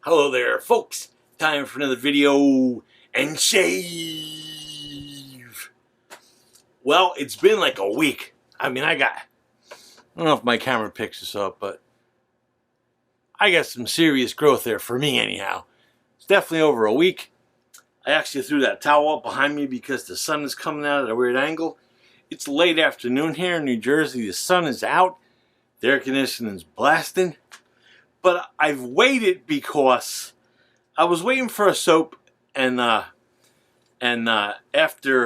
Hello there, folks. Time for another video and shave. Well, it's been like a week. I don't know if my camera picks this up, but I got some serious growth there for me anyhow. It's definitely over a week. I actually threw that towel up behind me because the sun is coming out at a weird angle. It's late afternoon here in New Jersey. The sun is out. The air conditioning's blasting. But I've waited because I was waiting for a soap and aftershave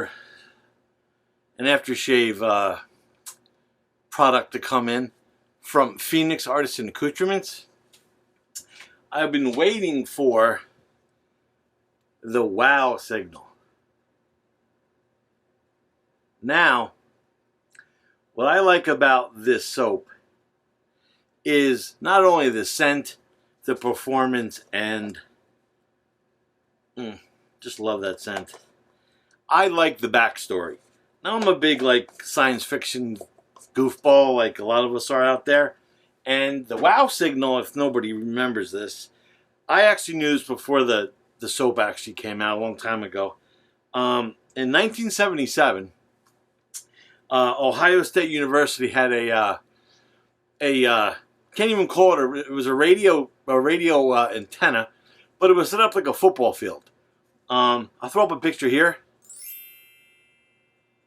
product to come in from Phoenix Artisan Accoutrements. I've been waiting for the wow signal. Now, what I like about this soap is not only the scent, the performance, and just love that scent. I like the backstory. Now I'm a big science fiction goofball like a lot of us are out there. And the wow signal, if nobody remembers this, I actually knew this before the soap actually came out a long time ago. In 1977, Ohio State University had a can't even call it it was a radio antenna, but it was set up like a football field. I'll throw up a picture here,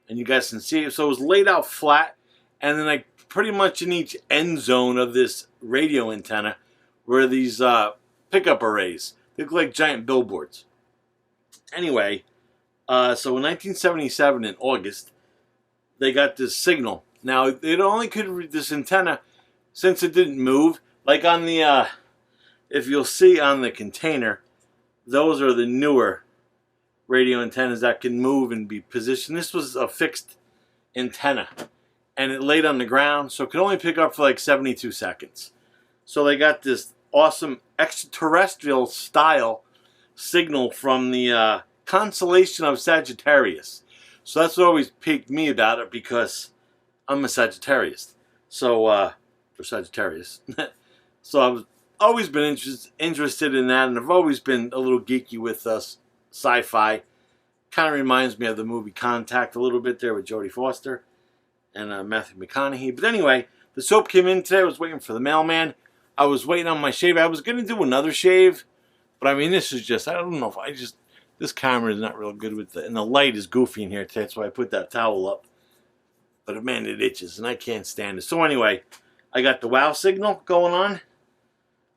and you guys can see it. So it was laid out flat, and then pretty much in each end zone of this radio antenna were these pickup arrays. They look like giant billboards. Anyway, so in 1977 in August, they got this signal. Now it only could read this antenna since it didn't move. Like on the, if you'll see on the container, those are the newer radio antennas that can move and be positioned. This was a fixed antenna, and it laid on the ground, so it could only pick up for like 72 seconds. So they got this awesome extraterrestrial style signal from the constellation of Sagittarius. So that's what always piqued me about it, because I'm a Sagittarius. So, or Sagittarius. So I've always been interested in that, and I've always been a little geeky with sci-fi. Kind of reminds me of the movie Contact a little bit there with Jodie Foster and Matthew McConaughey. But anyway, the soap came in today. I was waiting for the mailman. I was waiting on my shave. I was going to do another shave, but I mean, this is just, I don't know if this camera is not real good with and the light is goofy in here today, that's why I put that towel up. But man, it itches, and I can't stand it. So anyway, I got the wow signal going on.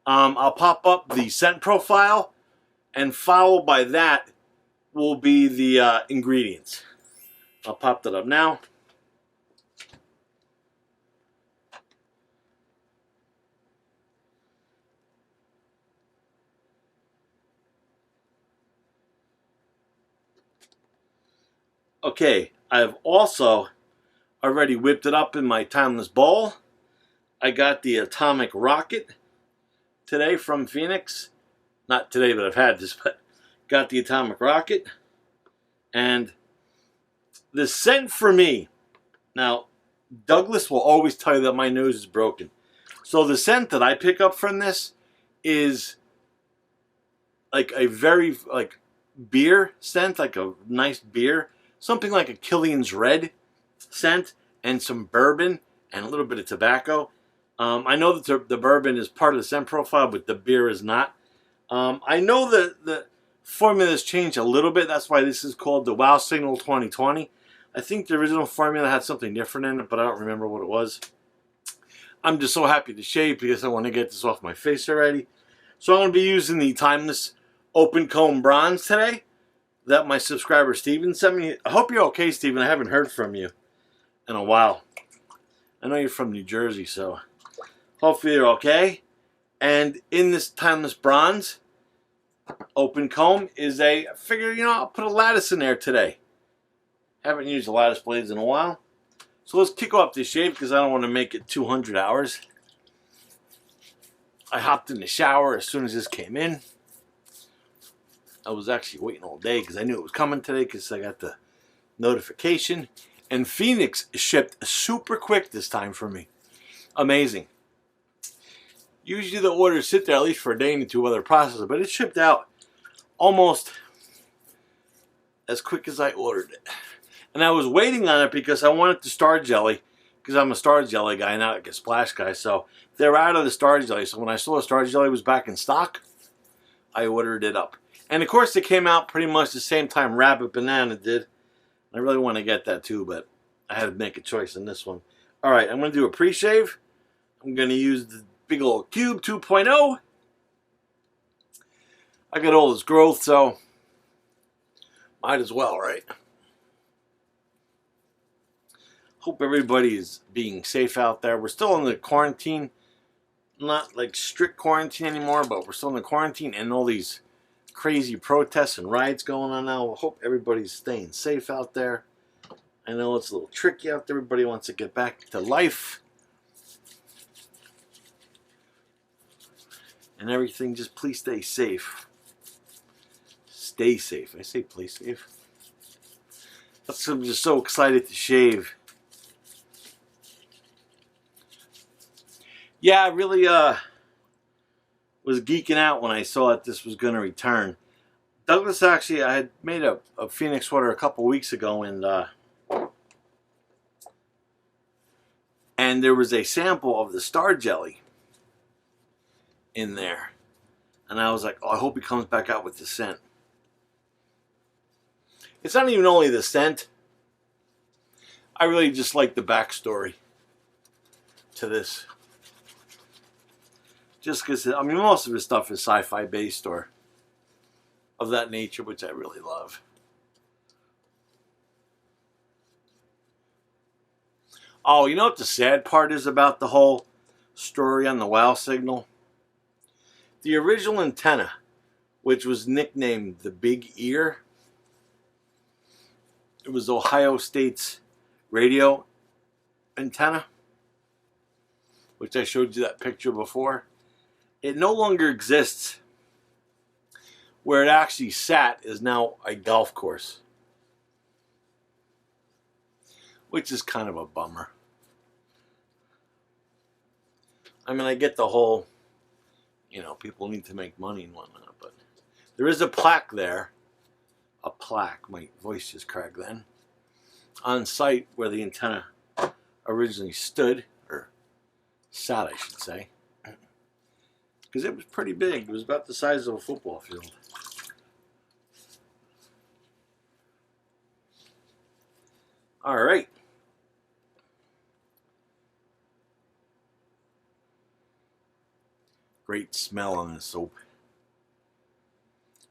I'll pop up the scent profile, and followed by that will be the ingredients. I'll pop that up now. Okay, I've also already whipped it up in my timeless bowl. I got the Atomic Rocket today from Phoenix. Not today that I've had this, but got the Atomic Rocket. And the scent for me, now Douglas will always tell you that my nose is broken. So the scent that I pick up from this is like a very beer scent, like a nice beer. Something like a Killian's Red scent, and some bourbon, and a little bit of tobacco. I know that the bourbon is part of the scent profile, but the beer is not. I know that the formula has changed a little bit. That's why this is called the Wow Signal 2020. I think the original formula had something different in it, but I don't remember what it was. I'm just so happy to shave because I want to get this off my face already. So I'm going to be using the Timeless Open Comb Bronze today that my subscriber Steven sent me. I hope you're okay, Steven. I haven't heard from you in a while. I know you're from New Jersey, so hopefully you're okay. And in this Timeless Bronze Open Comb is I figure, I'll put a lattice in there today. Haven't used the lattice blades in a while. So let's kick off this shave because I don't want to make it 200 hours. I hopped in the shower as soon as this came in. I was actually waiting all day because I knew it was coming today because I got the notification. And Phoenix shipped super quick this time for me. Amazing. Usually the orders sit there at least for a day and two while they're processing, but it shipped out almost as quick as I ordered it. And I was waiting on it because I wanted the Star Jelly, because I'm a Star Jelly guy, not like a Splash guy. So they're out of the Star Jelly. So when I saw the Star Jelly was back in stock, I ordered it up. And of course it came out pretty much the same time Rabbit Banana did. I really want to get that too, but I had to make a choice in this one. Alright, I'm going to do a pre-shave. I'm going to use the big old Cube 2.0. I got all this growth, so might as well, right? Hope everybody is being safe out there. We're still in the quarantine. Not like strict quarantine anymore, but we're still in the quarantine and all these crazy protests and riots going on now. I hope everybody's staying safe out there. I know it's a little tricky out there. Everybody wants to get back to life and everything. Just please stay safe. Stay safe. I say play safe. I'm just so excited to shave. Yeah, I really was geeking out when I saw that this was going to return. Douglas, actually, I had made a Phoenix order a couple weeks ago, and there was a sample of the Star Jelly in there. And I was like, oh, I hope he comes back out with the scent. It's not even only the scent. I really just like the backstory to this. Just because, I mean, most of his stuff is sci-fi based or of that nature, which I really love. Oh, you know what the sad part is about the whole story on the WOW signal? The original antenna, which was nicknamed the Big Ear, it was Ohio State's radio antenna, which I showed you that picture before. It no longer exists. Where it actually sat is now a golf course, which is kind of a bummer. I mean, I get the whole, you know, people need to make money and whatnot, but there is a plaque there. A plaque, my voice just cracked then, on site where the antenna originally stood, or sat, I should say. Because it was pretty big. It was about the size of a football field. All right. Great smell on this soap.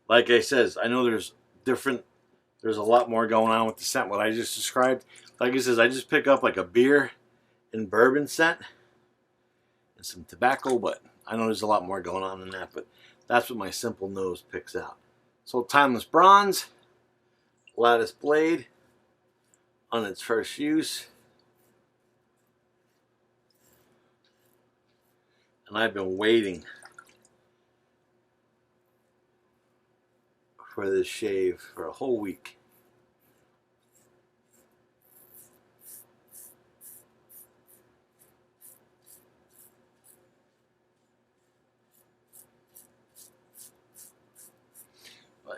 Like I says, I know there's a lot more going on with the scent, what I just described. Like I says, I just pick up like a beer and bourbon scent and some tobacco, but I know there's a lot more going on than that, but that's what my simple nose picks out. So Timeless Bronze, Lattice Blade on its first use. And I've been waiting for this shave for a whole week.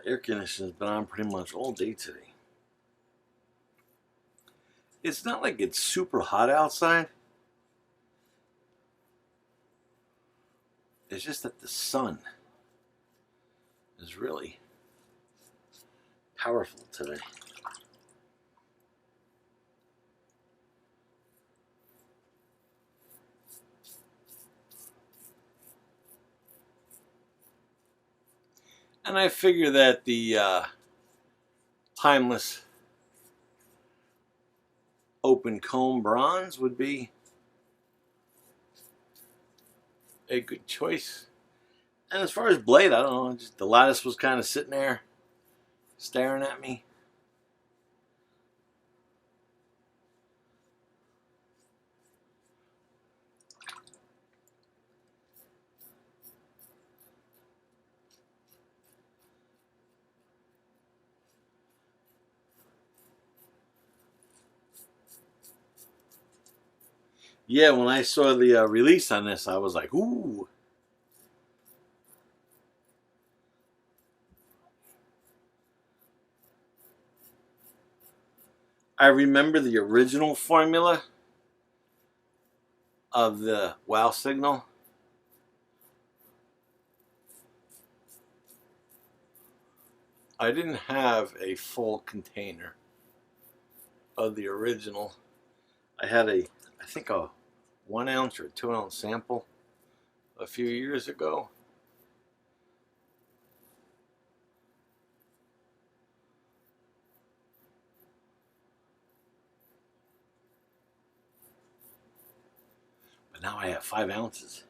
Air conditioning's been on pretty much all day today. It's not like it's super hot outside. It's just that the sun is really powerful today. And I figure that the Timeless Open Comb Bronze would be a good choice. And as far as blade, I don't know, just the Lattice was kind of sitting there staring at me. Yeah, when I saw the release on this, I was like, ooh. I remember the original formula of the wow signal. I didn't have a full container of the original. I had I think a 1 ounce or 2 ounce sample a few years ago. But now I have 5 ounces.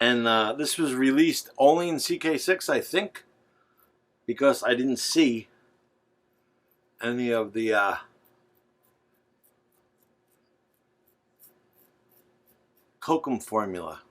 And this was released only in CK6, I think, because I didn't see any of the Kokum formula.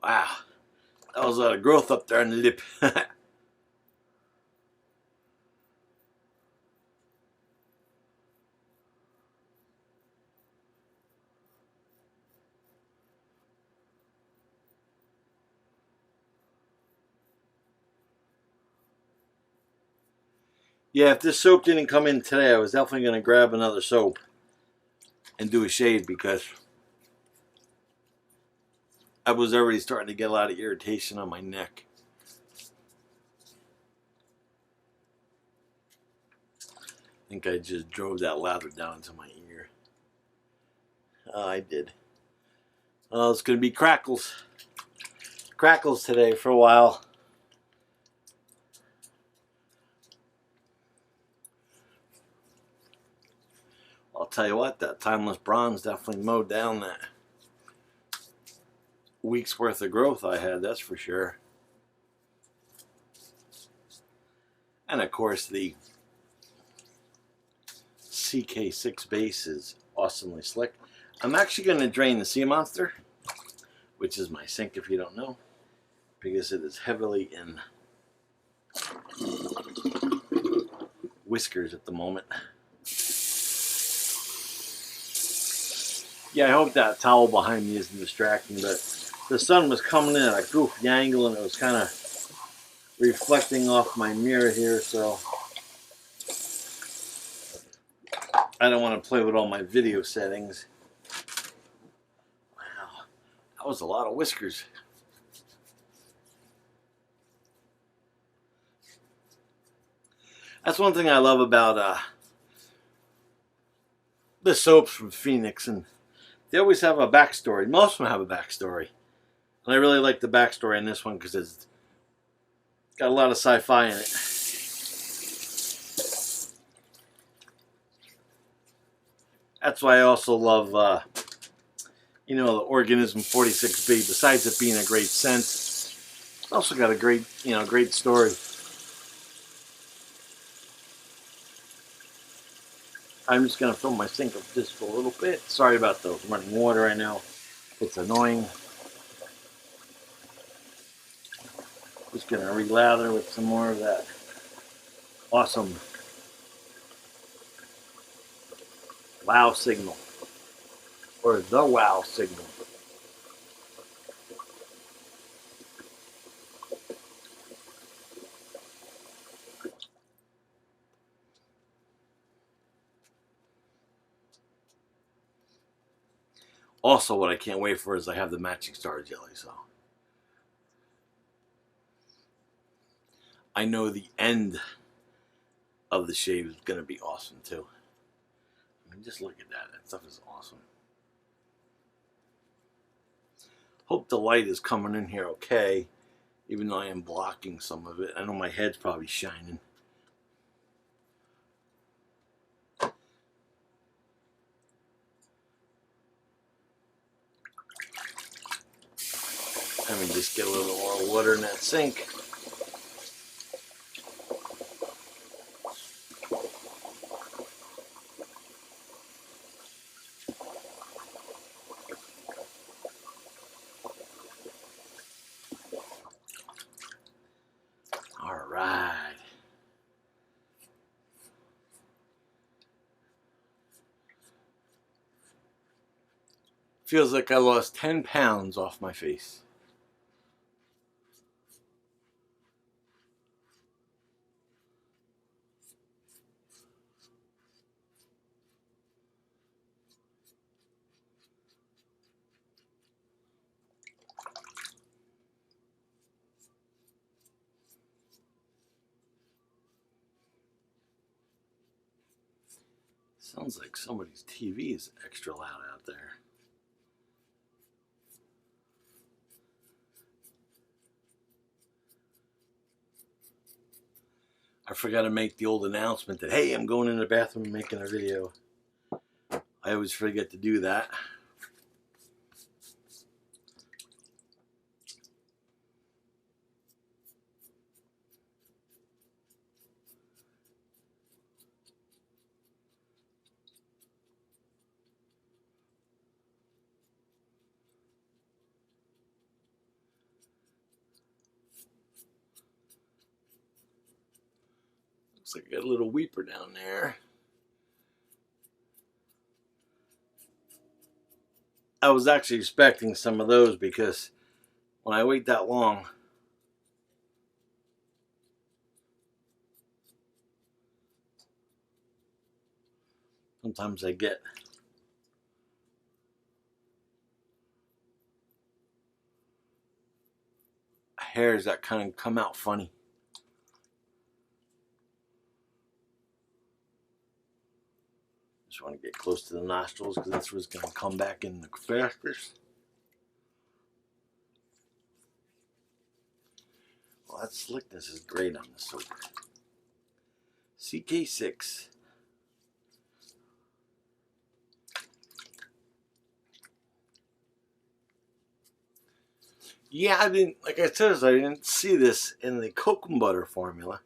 Wow, that was a lot of growth up there on the lip. Yeah, if this soap didn't come in today, I was definitely going to grab another soap and do a shave because I was already starting to get a lot of irritation on my neck. I think I just drove that lather down into my ear. I did. Oh, it's going to be crackles. Crackles today for a while. I'll tell you what, that Timeless Bronze definitely mowed down that week's worth of growth I had, that's for sure. And of course the CK6 base is awesomely slick. I'm actually going to drain the Sea Monster, which is my sink if you don't know, because it is heavily in whiskers at the moment. Yeah, I hope that towel behind me isn't distracting, but the sun was coming in at a goofy angle and it was kind of reflecting off my mirror here, so I don't want to play with all my video settings. Wow, that was a lot of whiskers. That's one thing I love about the soaps from Phoenix, and they always have a backstory. Most of them have a backstory. And I really like the backstory in this one because it's got a lot of sci-fi in it. That's why I also love, you know, the Organism 46B. Besides it being a great scent, it's also got a great, you know, great story. I'm just going to fill my sink up just for a little bit. Sorry about the running water, I know. It's annoying. Just going to relather with some more of that awesome wow signal. Or the wow signal. Also, what I can't wait for is I have the matching star jelly, so I know the end of the shave is going to be awesome too. I mean, just look at that. That stuff is awesome. Hope the light is coming in here okay, even though I am blocking some of it. I know my head's probably shining. Let me just get a little more water in that sink. Feels like I lost 10 pounds off my face. Sounds like somebody's TV is extra loud out there. I forgot to make the old announcement that, hey, I'm going in the bathroom and making a video. I always forget to do that. Looks like I got a little weeper down there. I was actually expecting some of those because when I wait that long, sometimes I get hairs that kind of come out funny. Just want to get close to the nostrils because that's what's going to come back in the fastest. Well, that slickness is great on the soap. CK6. Yeah, I didn't, like I said, I didn't see this in the cocoa butter formula.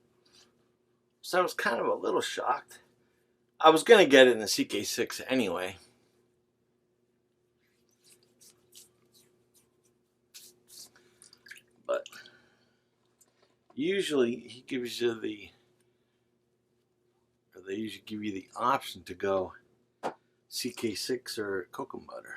So I was kind of a little shocked. I was going to get it in the CK6 anyway. But usually he gives you the, or they usually give you the option to go CK6 or cocoa butter.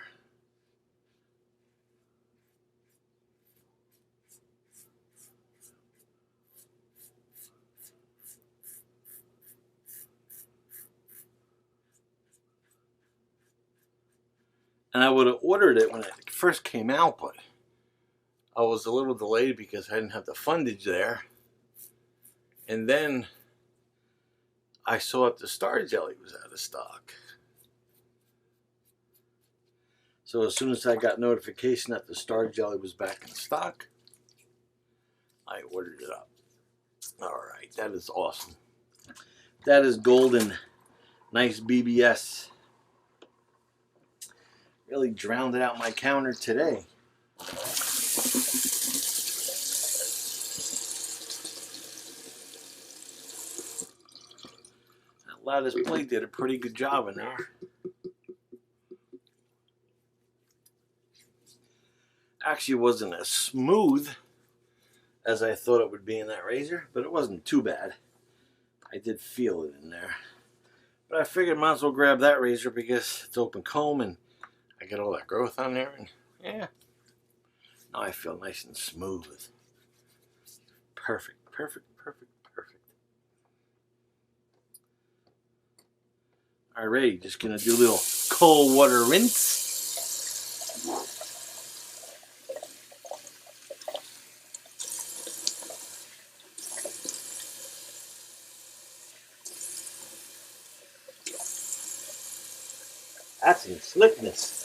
And I would have ordered it when it first came out, but I was a little delayed because I didn't have the fundage there. And then I saw that the Star Jelly was out of stock. So as soon as I got notification that the Star Jelly was back in stock, I ordered it up. Alright, that is awesome. That is golden. Nice BBS. Really drowned it out my counter today. That lattice plate did a pretty good job in there. Actually wasn't as smooth as I thought it would be in that razor, but it wasn't too bad. I did feel it in there. But I figured might as well grab that razor because it's open comb and I get all that growth on there, and yeah, now I feel nice and smooth. Perfect, perfect, perfect, perfect. Alright, just gonna do a little cold water rinse. That's some slickness.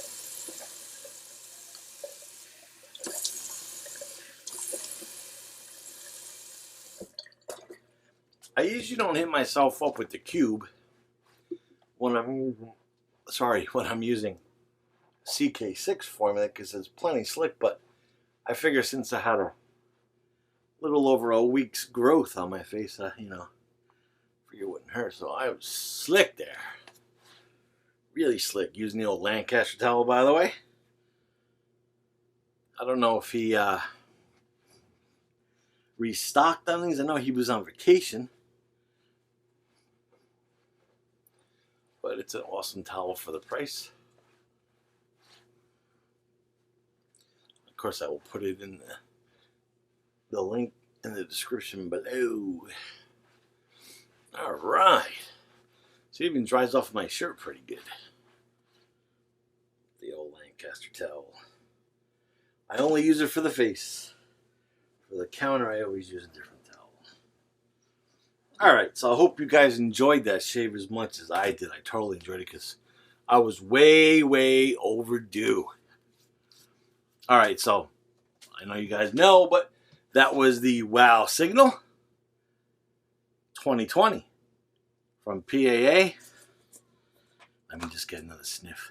I usually don't hit myself up with the cube when I'm using CK6 formula because it's plenty slick, but I figure since I had a little over a week's growth on my face, you know, figure it wouldn't hurt. So I was slick there. Really slick, using the old Lancaster Towel, by the way. I don't know if he restocked on these. I know he was on vacation. But it's an awesome towel for the price. course, I will put it in the link in the description below. All right. So it even dries off my shirt pretty good. The old Lancaster Towel. I only use it for the face. For the counter, I always use a different towel. Alright, so I hope you guys enjoyed that shave as much as I did. I totally enjoyed it because I was way overdue. Alright, so I know you guys know, but that was the Wow Signal 2020 from PAA. Let me just get another sniff.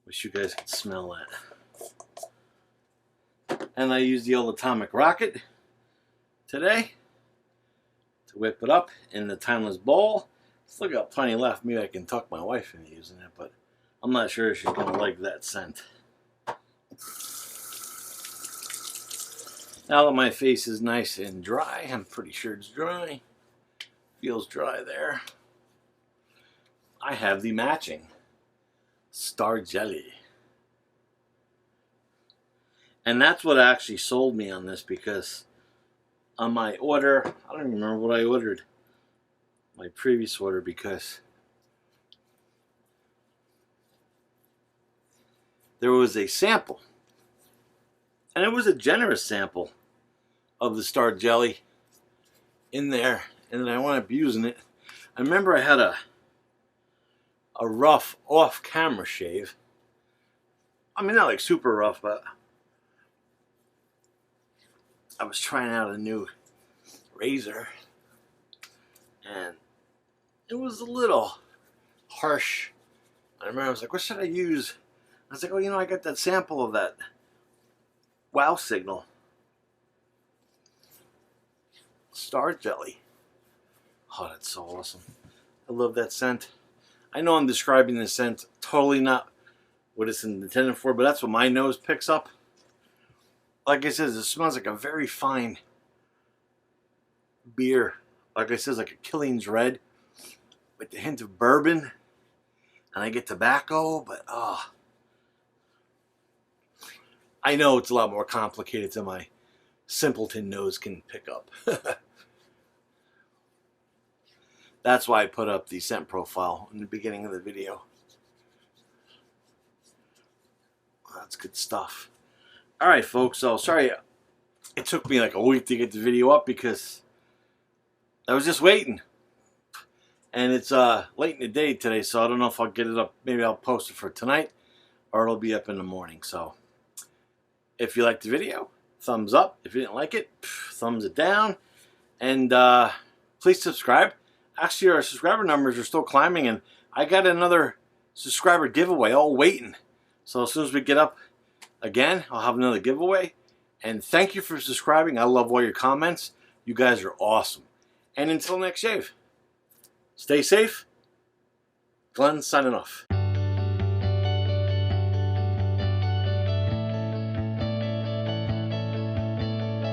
Wish you guys could smell that. And I used the old atomic rocket today to whip it up in the timeless bowl. Still got plenty left. Maybe I can talk my wife into using it, but I'm not sure if she's going to like that scent. Now that my face is nice and dry, I'm pretty sure it's dry. Feels dry there. I have the matching Star Jelly. And that's what actually sold me on this, because on my order, I don't even remember what I ordered. My previous order, because there was a sample. And it was a generous sample of the Star Jelly in there. And then I wound up using it. I remember I had a rough off-camera shave. I mean, not like super rough, but I was trying out a new razor. And it was a little harsh. I remember I was like, what should I use? I was like, oh, you know, I got that sample of that Wow Signal Star Jelly. Oh, that's so awesome. I love that scent. I know I'm describing the scent totally not what it's intended for, but that's what my nose picks up. Like I said, it smells like a very fine beer. Like I said, like a Killing's Red with the hint of bourbon. And I get tobacco, but oh. I know it's a lot more complicated than my simpleton nose can pick up. That's why I put up the scent profile in the beginning of the video. That's good stuff. Alright folks, so sorry it took me like a week to get the video up because I was just waiting. And it's late in the day today, so I don't know if I'll get it up. Maybe I'll post it for tonight, or it'll be up in the morning. So if you liked the video, thumbs up. If you didn't like it, thumbs it down. And please subscribe. Actually, our subscriber numbers are still climbing, and I got another subscriber giveaway all waiting. So as soon as we get up again, I'll have another giveaway. And thank you for subscribing. I love all your comments. You guys are awesome. And until next shave, stay safe. Glenn signing off.